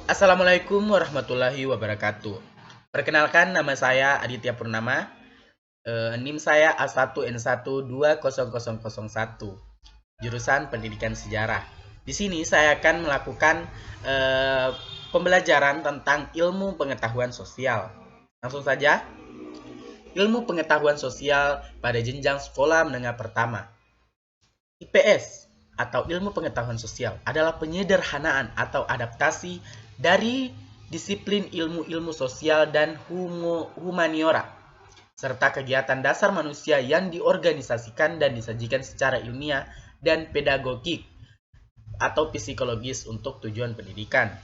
Assalamualaikum warahmatullahi wabarakatuh. Perkenalkan, nama saya Aditya Purnama. NIM saya A1N1200001, jurusan Pendidikan Sejarah. Di sini saya akan melakukan eh, pembelajaran tentang ilmu pengetahuan sosial. Langsung saja, ilmu pengetahuan sosial pada jenjang sekolah menengah pertama. IPS atau ilmu pengetahuan sosial adalah penyederhanaan atau adaptasi dari disiplin ilmu-ilmu sosial dan humaniora serta kegiatan dasar manusia yang diorganisasikan dan disajikan secara ilmiah dan pedagogik atau psikologis untuk tujuan pendidikan.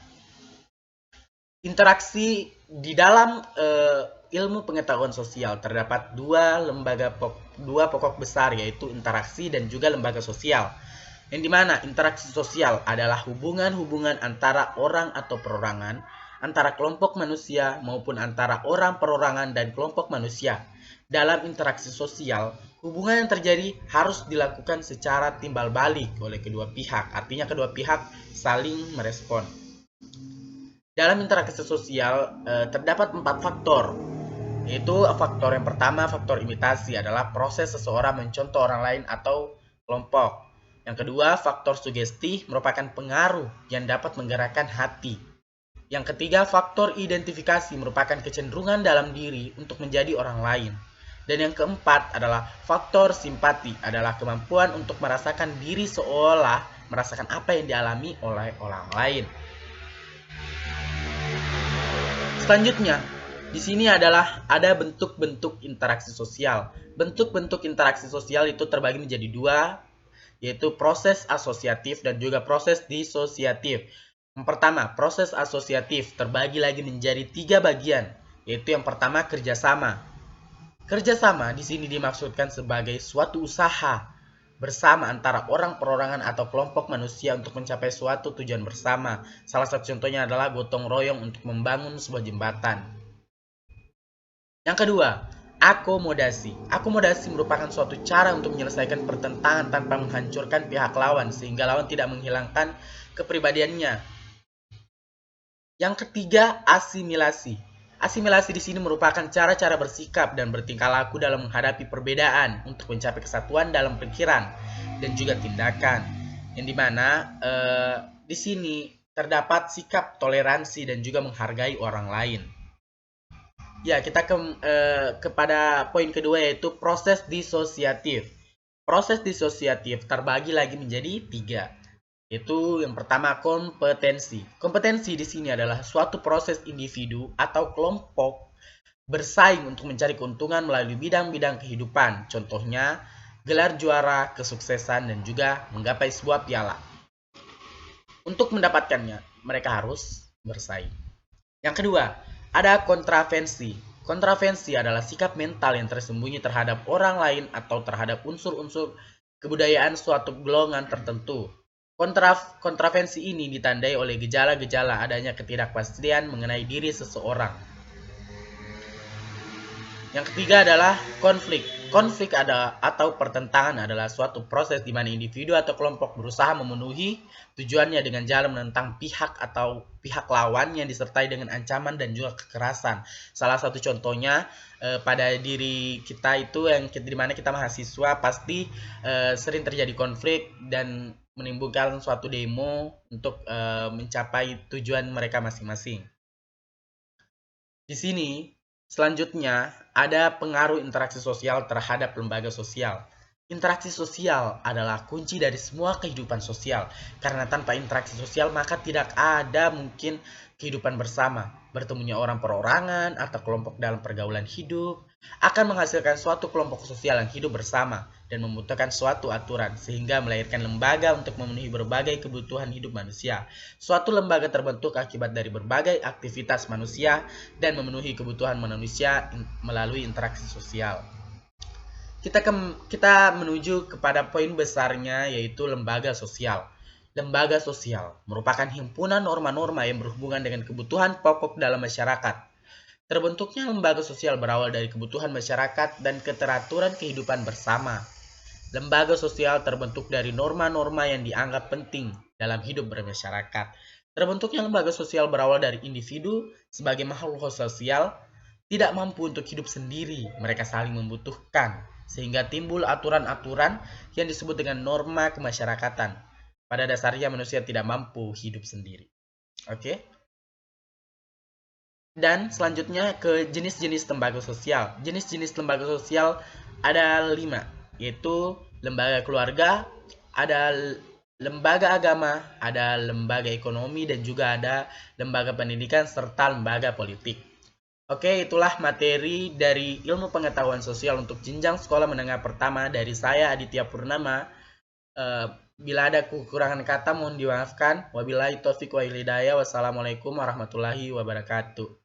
Interaksi di dalam ilmu pengetahuan sosial terdapat dua pokok besar, yaitu interaksi dan juga lembaga sosial. Yang dimana interaksi sosial adalah hubungan-hubungan antara orang atau perorangan, antara kelompok manusia maupun antara orang perorangan dan kelompok manusia. Dalam interaksi sosial, hubungan yang terjadi harus dilakukan secara timbal balik oleh kedua pihak. Artinya kedua pihak saling merespon. Dalam interaksi sosial terdapat 4 faktor, yaitu faktor yang pertama, faktor imitasi, adalah proses seseorang mencontoh orang lain atau kelompok. Yang kedua, faktor sugesti, merupakan pengaruh yang dapat menggerakkan hati. Yang ketiga, faktor identifikasi, merupakan kecenderungan dalam diri untuk menjadi orang lain. Dan yang keempat adalah faktor simpati, adalah kemampuan untuk merasakan diri seolah merasakan apa yang dialami oleh orang lain. Selanjutnya, di sini adalah ada bentuk-bentuk interaksi sosial. Bentuk-bentuk interaksi sosial itu terbagi menjadi dua, yaitu proses asosiatif dan juga proses disosiatif. Yang pertama, proses asosiatif terbagi lagi menjadi 3 bagian, yaitu yang pertama kerjasama. Kerjasama di sini dimaksudkan sebagai suatu usaha bersama antara orang perorangan atau kelompok manusia untuk mencapai suatu tujuan bersama. Salah satu contohnya adalah gotong royong untuk membangun sebuah jembatan. Yang kedua, akomodasi. Akomodasi merupakan suatu cara untuk menyelesaikan pertentangan tanpa menghancurkan pihak lawan sehingga lawan tidak menghilangkan kepribadiannya. Yang ketiga, asimilasi. Asimilasi di sini merupakan cara-cara bersikap dan bertingkah laku dalam menghadapi perbedaan untuk mencapai kesatuan dalam pikiran dan juga tindakan. Yang dimana di sini terdapat sikap toleransi dan juga menghargai orang lain. Ya, kita kepada poin kedua, yaitu proses disosiatif. Proses disosiatif terbagi lagi menjadi 3. Itu yang pertama, kompetensi. Kompetensi di sini adalah suatu proses individu atau kelompok bersaing untuk mencari keuntungan melalui bidang-bidang kehidupan. Contohnya, gelar juara, kesuksesan, dan juga menggapai sebuah piala. Untuk mendapatkannya, mereka harus bersaing. Yang kedua, ada kontravensi. Kontravensi adalah sikap mental yang tersembunyi terhadap orang lain atau terhadap unsur-unsur kebudayaan suatu golongan tertentu. Kontravensi ini ditandai oleh gejala-gejala adanya ketidakpastian mengenai diri seseorang. Yang ketiga adalah konflik. Konflik atau pertentangan adalah suatu proses di mana individu atau kelompok berusaha memenuhi tujuannya dengan jalan menentang pihak atau pihak lawan yang disertai dengan ancaman dan juga kekerasan. Salah satu contohnya pada diri kita itu yang di mana kita mahasiswa pasti sering terjadi konflik dan menimbulkan suatu demo untuk mencapai tujuan mereka masing-masing. Di sini selanjutnya ada pengaruh interaksi sosial terhadap lembaga sosial. Interaksi sosial adalah kunci dari semua kehidupan sosial, karena tanpa interaksi sosial maka tidak ada mungkin kehidupan bersama. Bertemunya orang perorangan atau kelompok dalam pergaulan hidup akan menghasilkan suatu kelompok sosial yang hidup bersama dan membutuhkan suatu aturan, sehingga melahirkan lembaga untuk memenuhi berbagai kebutuhan hidup manusia. Suatu lembaga terbentuk akibat dari berbagai aktivitas manusia dan memenuhi kebutuhan manusia melalui interaksi sosial. Kita menuju kepada poin besarnya, yaitu lembaga sosial. Lembaga sosial merupakan himpunan norma-norma yang berhubungan dengan kebutuhan pokok dalam masyarakat. Terbentuknya lembaga sosial berawal dari kebutuhan masyarakat dan keteraturan kehidupan bersama. Lembaga sosial terbentuk dari norma-norma yang dianggap penting dalam hidup bermasyarakat. Terbentuknya lembaga sosial berawal dari individu sebagai makhluk sosial tidak mampu untuk hidup sendiri, mereka saling membutuhkan, sehingga timbul aturan-aturan yang disebut dengan norma kemasyarakatan. Pada dasarnya manusia tidak mampu hidup sendiri. Oke? Dan selanjutnya ke jenis-jenis lembaga sosial. Jenis-jenis lembaga sosial ada 5, yaitu lembaga keluarga, ada lembaga agama, ada lembaga ekonomi, dan juga ada lembaga pendidikan, serta lembaga politik. Oke, itulah materi dari ilmu pengetahuan sosial untuk jenjang sekolah menengah pertama dari saya Aditya Purnama. Bila ada kekurangan kata mohon dimaafkan. Wabillahi taufiq wa hidayah. Wassalamualaikum warahmatullahi wabarakatuh.